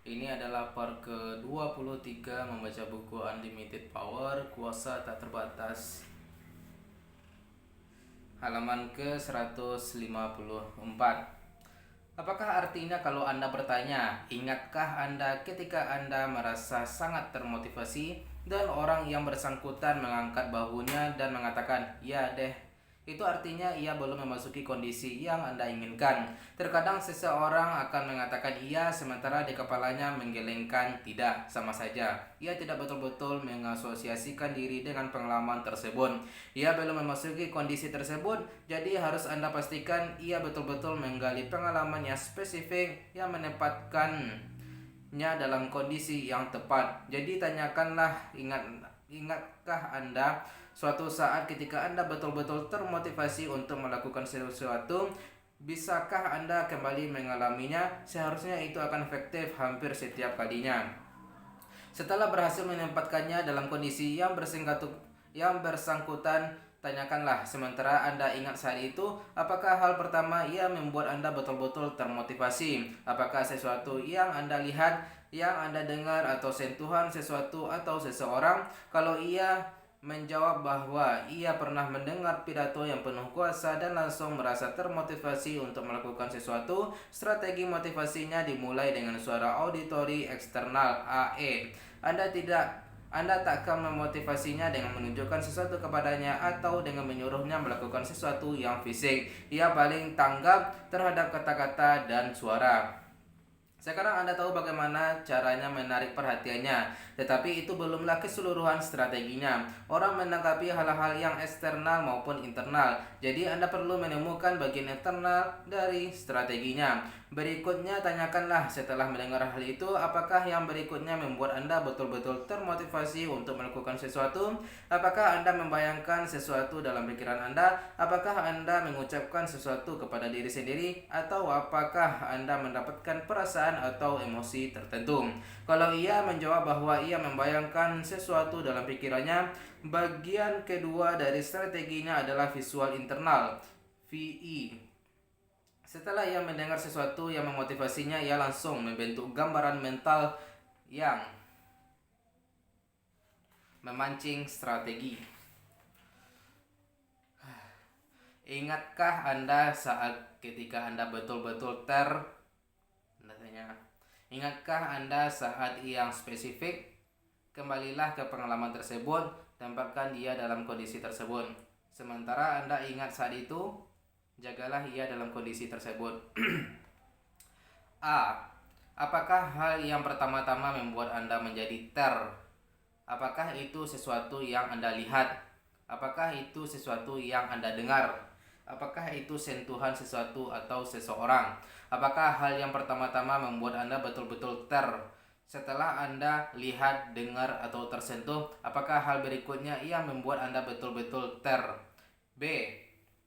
Ini adalah part ke-23 membaca buku Unlimited Power, Kuasa Tak Terbatas. Halaman ke-154. Apakah artinya kalau Anda bertanya, ingatkah Anda ketika Anda merasa sangat termotivasi dan orang yang bersangkutan mengangkat bahunya dan mengatakan, "Ya deh." Itu artinya ia belum memasuki kondisi yang Anda inginkan. Terkadang seseorang akan mengatakan iya sementara di kepalanya menggelengkan tidak, sama saja. Ia tidak betul-betul mengasosiasikan diri dengan pengalaman tersebut. Ia belum memasuki kondisi tersebut, jadi harus Anda pastikan ia betul-betul menggali pengalaman yang spesifik yang menempatkannya dalam kondisi yang tepat. Jadi tanyakanlah, ingatkah Anda suatu saat ketika Anda betul-betul termotivasi untuk melakukan sesuatu, bisakah Anda kembali mengalaminya? Seharusnya itu akan efektif hampir setiap kalinya. Setelah berhasil menempatkannya dalam kondisi yang bersangkutan, tanyakanlah sementara Anda ingat saat itu, apakah hal pertama yang membuat Anda betul-betul termotivasi? Apakah sesuatu yang Anda lihat, yang Anda dengar, atau sentuhan sesuatu atau seseorang? Kalau ia menjawab bahwa ia pernah mendengar pidato yang penuh kuasa dan langsung merasa termotivasi untuk melakukan sesuatu, strategi motivasinya dimulai dengan suara auditori eksternal AE. Anda tak akan memotivasinya dengan menunjukkan sesuatu kepadanya atau dengan menyuruhnya melakukan sesuatu yang fisik. Ia paling tanggap terhadap kata-kata dan suara. Sekarang Anda tahu bagaimana caranya menarik perhatiannya, tetapi itu belumlah keseluruhan strateginya. Orang menanggapi hal-hal yang eksternal maupun internal, jadi Anda perlu menemukan bagian internal dari strateginya. Berikutnya, tanyakanlah setelah mendengar hal itu, apakah yang berikutnya membuat Anda betul-betul termotivasi untuk melakukan sesuatu? Apakah Anda membayangkan sesuatu dalam pikiran Anda? Apakah Anda mengucapkan sesuatu kepada diri sendiri? Atau apakah Anda mendapatkan perasaan atau emosi tertentu? Kalau ia menjawab bahwa ia membayangkan sesuatu dalam pikirannya, bagian kedua dari strateginya adalah visual internal, VI. Setelah ia mendengar sesuatu yang memotivasinya, ia langsung membentuk gambaran mental yang memancing strategi. Ingatkah Anda saat ketika Anda betul-betul Ingatkah Anda saat yang spesifik? Kembalilah ke pengalaman tersebut, tempatkan dia dalam kondisi tersebut. Sementara Anda ingat saat itu, jagalah ia dalam kondisi tersebut. A. Apakah hal yang pertama-tama membuat Anda menjadi Apakah itu sesuatu yang Anda lihat? Apakah itu sesuatu yang Anda dengar? Apakah itu sentuhan sesuatu atau seseorang? Apakah hal yang pertama-tama membuat Anda betul-betul setelah Anda lihat, dengar, atau tersentuh? Apakah hal berikutnya yang membuat Anda betul-betul B.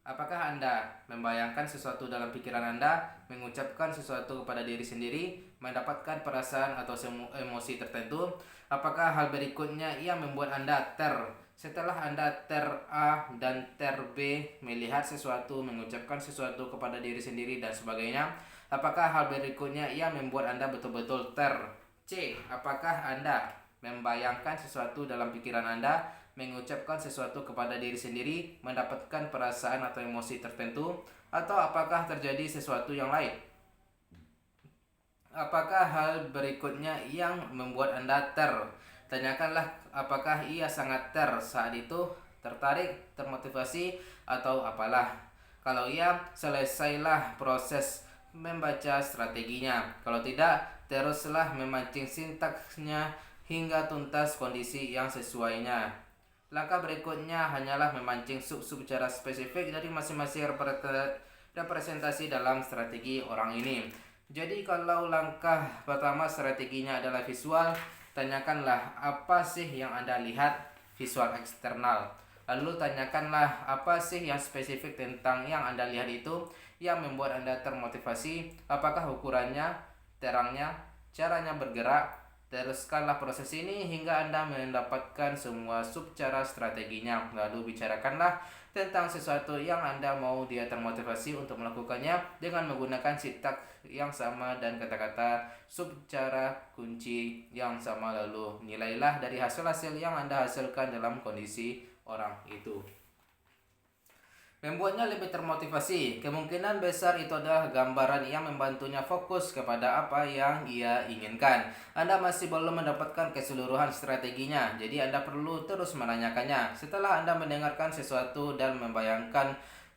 Apakah Anda membayangkan sesuatu dalam pikiran Anda, mengucapkan sesuatu kepada diri sendiri, mendapatkan perasaan atau emosi tertentu? Apakah hal berikutnya yang membuat Anda setelah Anda A dan B, melihat sesuatu, mengucapkan sesuatu kepada diri sendiri, dan sebagainya? Apakah hal berikutnya yang membuat Anda betul-betul C. Apakah Anda membayangkan sesuatu dalam pikiran Anda, mengucapkan sesuatu kepada diri sendiri, mendapatkan perasaan atau emosi tertentu? Atau apakah terjadi sesuatu yang lain? Apakah hal berikutnya yang membuat Anda Tanyakanlah apakah ia sangat saat itu, tertarik, termotivasi, atau apalah. Kalau iya, selesailah proses membaca strateginya. Kalau tidak, teruslah memancing sintaksnya hingga tuntas kondisi yang sesuainya. Langkah berikutnya hanyalah memancing sub-sub cara spesifik dari masing-masing representasi dalam strategi orang ini. Jadi kalau langkah pertama strateginya adalah visual, tanyakanlah apa sih yang Anda lihat, visual eksternal. Lalu tanyakanlah apa sih yang spesifik tentang yang Anda lihat itu yang membuat Anda termotivasi. Apakah ukurannya, terangnya, caranya bergerak, Teruskanlah proses ini hingga Anda mendapatkan semua subcara strateginya. Lalu bicarakanlah tentang sesuatu yang Anda mau dia termotivasi untuk melakukannya dengan menggunakan sitak yang sama dan kata-kata subcara kunci yang sama. Lalu nilailah dari hasil-hasil yang Anda hasilkan dalam kondisi orang itu. Membuatnya lebih termotivasi. Kemungkinan besar itu adalah gambaran yang membantunya fokus kepada apa yang ia inginkan. Anda masih belum mendapatkan keseluruhan strateginya, jadi Anda perlu terus menanyakannya. Setelah Anda mendengarkan sesuatu dan membayangkan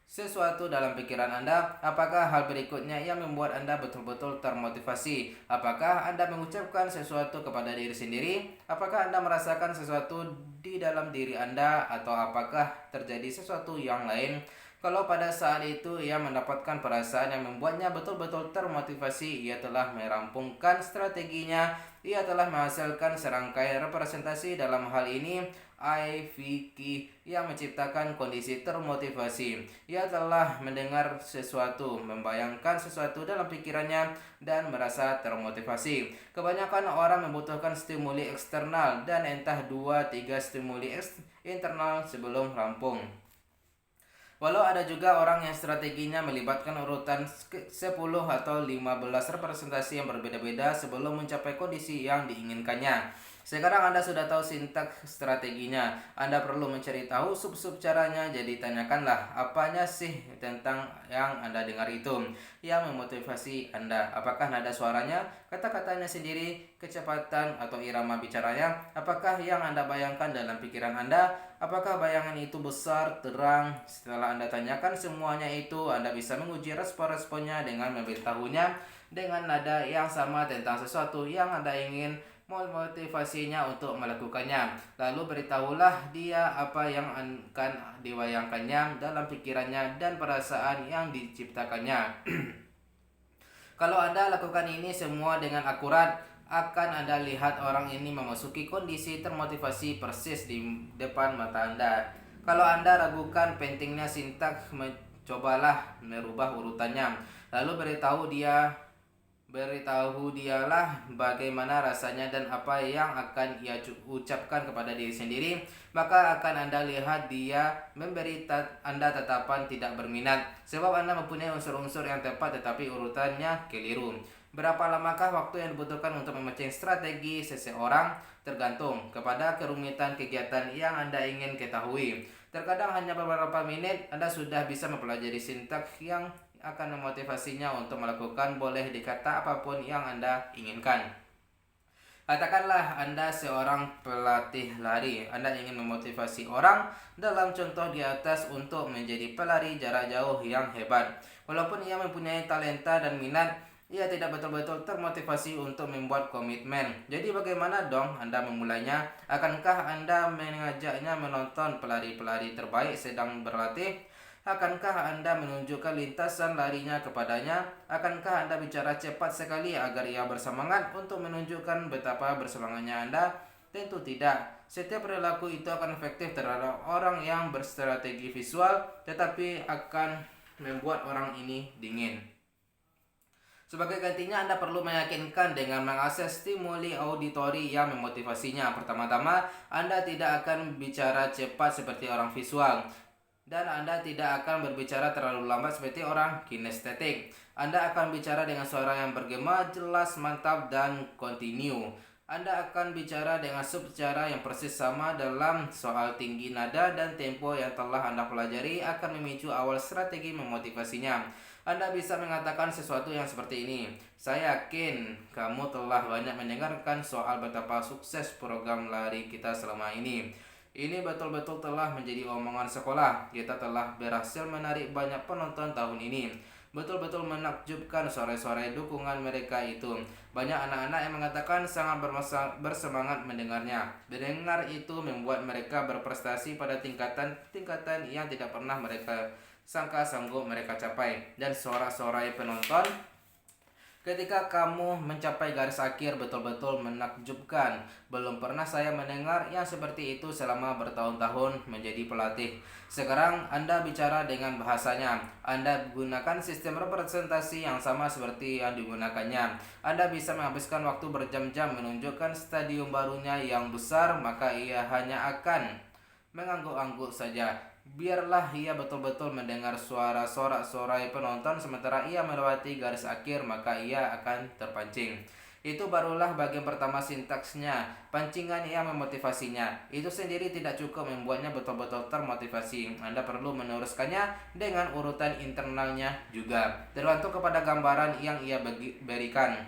sesuatu dalam pikiran Anda, apakah hal berikutnya yang membuat Anda betul-betul termotivasi? Apakah Anda mengucapkan sesuatu kepada diri sendiri? Apakah Anda merasakan sesuatu di dalam diri Anda? Atau apakah terjadi sesuatu yang lain? Kalau pada saat itu ia mendapatkan perasaan yang membuatnya betul-betul termotivasi, ia telah merampungkan strateginya, ia telah menghasilkan serangkaian representasi dalam hal ini IVK yang menciptakan kondisi termotivasi. Ia telah mendengar sesuatu, membayangkan sesuatu dalam pikirannya, dan merasa termotivasi. Kebanyakan orang membutuhkan stimuli eksternal dan entah 2-3 stimuli internal sebelum rampung. Walau ada juga orang yang strateginya melibatkan urutan 10 atau 15 representasi yang berbeda-beda sebelum mencapai kondisi yang diinginkannya. Sekarang Anda sudah tahu sintaks strateginya. Anda perlu mencari tahu sub-sub caranya. Jadi tanyakanlah, apanya sih tentang yang Anda dengar itu yang memotivasi Anda? Apakah nada suaranya, kata-katanya sendiri, kecepatan atau irama bicaranya? Apakah yang Anda bayangkan dalam pikiran Anda? Apakah bayangan itu besar, terang? Setelah Anda tanyakan semuanya itu, Anda bisa menguji respon-responnya dengan memberitahunya dengan nada yang sama tentang sesuatu yang Anda ingin memotivasinya untuk melakukannya. Lalu beritahulah dia apa yang akan diwayangkannya dalam pikirannya dan perasaan yang diciptakannya. Kalau Anda lakukan ini semua dengan akurat, akan Anda lihat orang ini memasuki kondisi termotivasi persis di depan mata Anda. Kalau Anda ragukan pentingnya sintaks, cobalah merubah urutannya. Lalu beritahu dialah bagaimana rasanya dan apa yang akan ia ucapkan kepada diri sendiri. Maka akan Anda lihat dia memberi Anda tatapan tidak berminat, sebab Anda mempunyai unsur-unsur yang tepat tetapi urutannya keliru. Berapa lamakah waktu yang dibutuhkan untuk memancing strategi seseorang? Tergantung kepada kerumitan kegiatan yang Anda ingin ketahui. Terkadang hanya beberapa menit Anda sudah bisa mempelajari sintaks yang akan memotivasinya untuk melakukan boleh dikata apapun yang Anda inginkan. Katakanlah Anda seorang pelatih lari. Anda ingin memotivasi orang dalam contoh di atas untuk menjadi pelari jarak jauh yang hebat. Walaupun ia mempunyai talenta dan minat, ia tidak betul-betul termotivasi untuk membuat komitmen. Jadi bagaimana dong Anda memulainya? Akankah Anda mengajaknya menonton pelari-pelari terbaik sedang berlatih? Akankah Anda menunjukkan lintasan larinya kepadanya? Akankah Anda bicara cepat sekali agar ia bersemangat untuk menunjukkan betapa bersemangatnya Anda? Tentu tidak. Setiap perilaku itu akan efektif terhadap orang yang berstrategi visual, tetapi akan membuat orang ini dingin. Sebagai gantinya Anda perlu meyakinkan dengan mengakses stimuli auditori yang memotivasinya. Pertama-tama, Anda tidak akan bicara cepat seperti orang visual. Dan Anda tidak akan berbicara terlalu lambat seperti orang kinestetik. Anda akan bicara dengan suara yang bergema, jelas, mantap, dan kontinu. Anda akan bicara dengan subcara yang persis sama dalam soal tinggi nada dan tempo yang telah Anda pelajari akan memicu awal strategi memotivasinya. Anda bisa mengatakan sesuatu yang seperti ini. Saya yakin kamu telah banyak mendengarkan soal betapa sukses program lari kita selama ini. Ini betul-betul telah menjadi omongan sekolah. Kita telah berhasil menarik banyak penonton tahun ini. Betul-betul menakjubkan suara-suara dukungan mereka itu. Banyak anak-anak yang mengatakan sangat bersemangat mendengarnya. Mendengar itu membuat mereka berprestasi pada tingkatan yang tidak pernah mereka sangka sanggup mereka capai. Dan sorak-sorai penonton Ketika kamu mencapai garis akhir betul-betul menakjubkan. Belum pernah saya mendengar yang seperti itu selama bertahun-tahun menjadi pelatih. Sekarang Anda bicara dengan bahasanya. Anda gunakan sistem representasi yang sama seperti yang digunakannya. Anda bisa menghabiskan waktu berjam-jam menunjukkan stadium barunya yang besar, maka ia hanya akan mengangguk-angguk saja. Biarlah ia betul-betul mendengar suara sorak-sorai penonton sementara ia melewati garis akhir, maka ia akan terpancing. Itu barulah bagian pertama sintaksnya. Pancingan yang memotivasinya. Itu sendiri tidak cukup membuatnya betul-betul termotivasi. Anda perlu meneruskannya dengan urutan internalnya juga. Tergantung kepada gambaran yang ia berikan.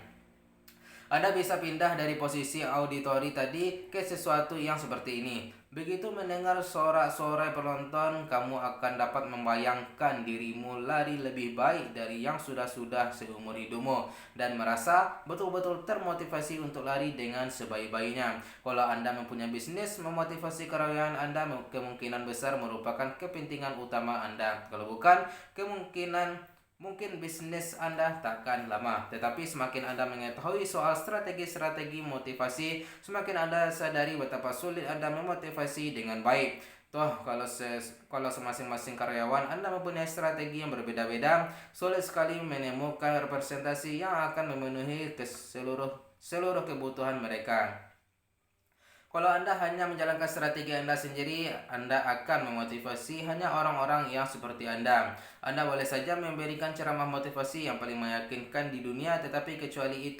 Anda bisa pindah dari posisi auditori tadi ke sesuatu yang seperti ini. Begitu mendengar sorak-sorai penonton, kamu akan dapat membayangkan dirimu lari lebih baik dari yang sudah-sudah seumur hidupmu dan merasa betul-betul termotivasi untuk lari dengan sebaik-baiknya. Kalau Anda mempunyai bisnis, memotivasi karyawan Anda kemungkinan besar merupakan kepentingan utama Anda. Kalau bukan, mungkin bisnis Anda takkan lama. Tetapi semakin Anda mengetahui soal strategi-strategi motivasi, semakin Anda sadari betapa sulit Anda memotivasi dengan baik. Toh kalau semasing-masing karyawan Anda mempunyai strategi yang berbeda-beda, sulit sekali menemukan representasi yang akan memenuhi seluruh kebutuhan mereka. Kalau Anda hanya menjalankan strategi Anda sendiri, Anda akan memotivasi hanya orang-orang yang seperti Anda. Anda boleh saja memberikan ceramah motivasi yang paling meyakinkan di dunia, tetapi kecuali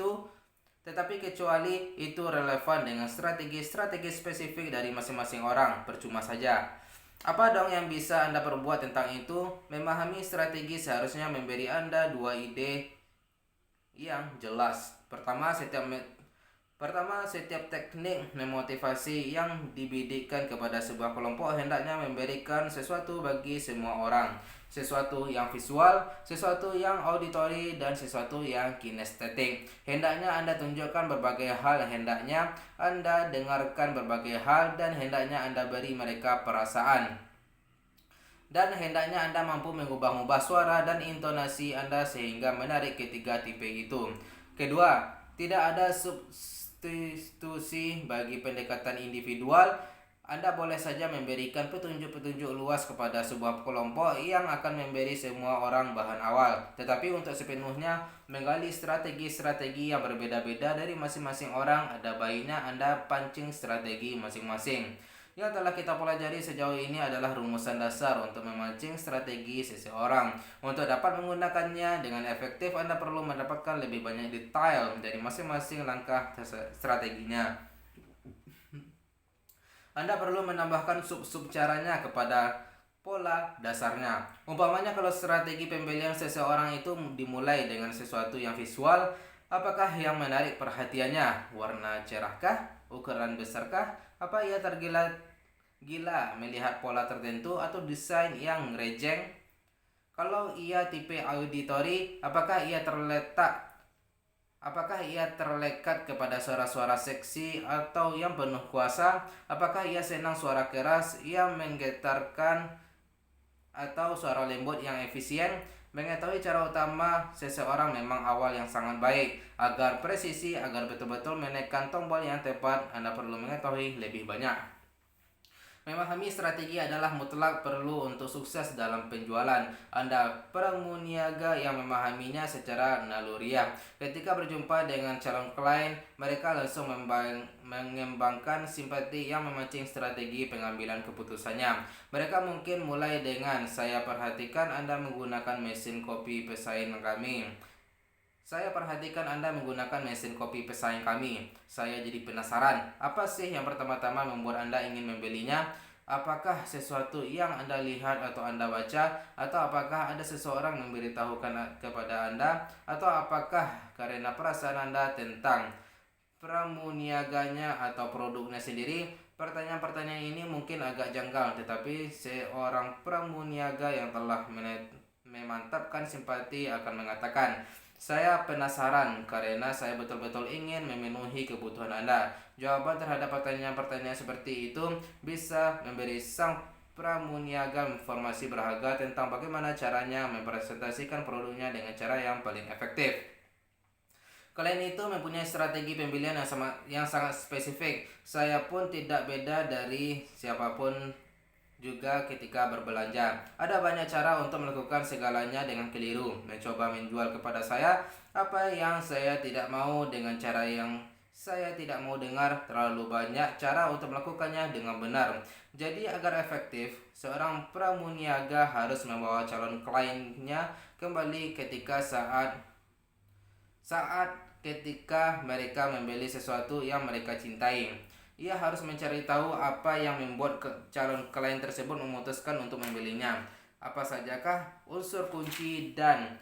itu relevan dengan strategi-strategi spesifik dari masing-masing orang, percuma saja. Apa dong yang bisa Anda perbuat tentang itu? Memahami strategi seharusnya memberi Anda dua ide yang jelas. Pertama, setiap teknik memotivasi yang dibidikkan kepada sebuah kelompok hendaknya memberikan sesuatu bagi semua orang. Sesuatu yang visual, sesuatu yang auditori, dan sesuatu yang kinestetik. Hendaknya Anda tunjukkan berbagai hal, hendaknya Anda dengarkan berbagai hal, dan hendaknya Anda beri mereka perasaan. Dan hendaknya Anda mampu mengubah-ubah suara dan intonasi Anda sehingga menarik ketiga tipe itu. Kedua, tidak ada substitusi bagi pendekatan individual. Anda boleh saja memberikan petunjuk-petunjuk luas kepada sebuah kelompok yang akan memberi semua orang bahan awal. Tetapi untuk sepenuhnya menggali strategi-strategi yang berbeda-beda dari masing-masing orang, ada baiknya Anda pancing strategi masing-masing. Yang telah kita pelajari sejauh ini adalah rumusan dasar untuk memancing strategi seseorang. Untuk dapat menggunakannya dengan efektif, Anda perlu mendapatkan lebih banyak detail dari masing-masing langkah strateginya. Anda perlu menambahkan sub-sub caranya kepada pola dasarnya. Umpamanya kalau strategi pembelian seseorang itu dimulai dengan sesuatu yang visual, apakah yang menarik perhatiannya? Warna cerahkah? Ukuran besarkah? Apa ia tergila-gila melihat pola tertentu atau desain yang rejeng? Kalau ia tipe auditori, apakah ia terlekat kepada suara-suara seksi atau yang penuh kuasa? Apakah ia senang suara keras yang menggetarkan atau suara lembut yang efisien? Mengetahui cara utama seseorang memang awal yang sangat baik. Agar presisi, agar betul-betul menekan tombol yang tepat, Anda perlu mengetahui lebih banyak. Memahami strategi adalah mutlak perlu untuk sukses dalam penjualan. Anda perlu niaga yang memahaminya secara naluriah. Ketika berjumpa dengan calon klien, mereka langsung mengembangkan simpati yang memancing strategi pengambilan keputusannya. Mereka mungkin mulai dengan, "Saya perhatikan Anda menggunakan mesin kopi pesaing kami. Saya perhatikan Anda menggunakan mesin kopi pesaing kami. Saya jadi penasaran, apa sih yang pertama-tama membuat Anda ingin membelinya? Apakah sesuatu yang Anda lihat atau Anda baca? Atau apakah ada seseorang memberitahukan kepada Anda? Atau apakah karena perasaan Anda tentang pramuniaganya atau produknya sendiri?" Pertanyaan-pertanyaan ini mungkin agak janggal, tetapi seorang pramuniaga yang telah memantapkan simpati akan mengatakan, "Saya penasaran karena saya betul-betul ingin memenuhi kebutuhan Anda." Jawaban terhadap pertanyaan-pertanyaan seperti itu bisa memberi sang pramuniaga informasi berharga tentang bagaimana caranya mempresentasikan produknya dengan cara yang paling efektif. Klien itu mempunyai strategi pembelian yang sangat spesifik. Saya pun tidak beda dari siapapun juga ketika berbelanja. Ada banyak cara untuk melakukan segalanya dengan keliru. Mencoba menjual kepada saya apa yang saya tidak mau dengan cara yang saya tidak mau dengar. Terlalu banyak cara untuk melakukannya dengan benar. Jadi agar efektif, seorang pramuniaga harus membawa calon kliennya kembali saat ketika mereka membeli sesuatu yang mereka cintai. Ia harus mencari tahu apa yang membuat calon klien tersebut memutuskan untuk membelinya. Apa sajakah unsur kunci dan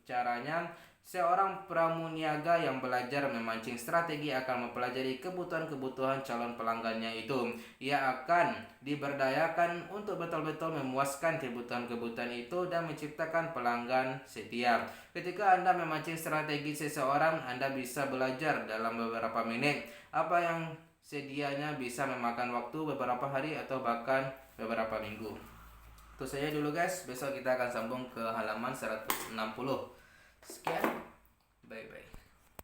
caranya. Seorang pramuniaga yang belajar memancing strategi akan mempelajari kebutuhan-kebutuhan calon pelanggannya itu. Ia akan diberdayakan untuk betul-betul memuaskan kebutuhan-kebutuhan itu dan menciptakan pelanggan setia. Ketika Anda memancing strategi seseorang, Anda bisa belajar dalam beberapa menit apa yang sedianya bisa memakan waktu beberapa hari atau bahkan beberapa minggu. Itu saja dulu guys, besok kita akan sambung ke halaman 160. Sekian, bye bye.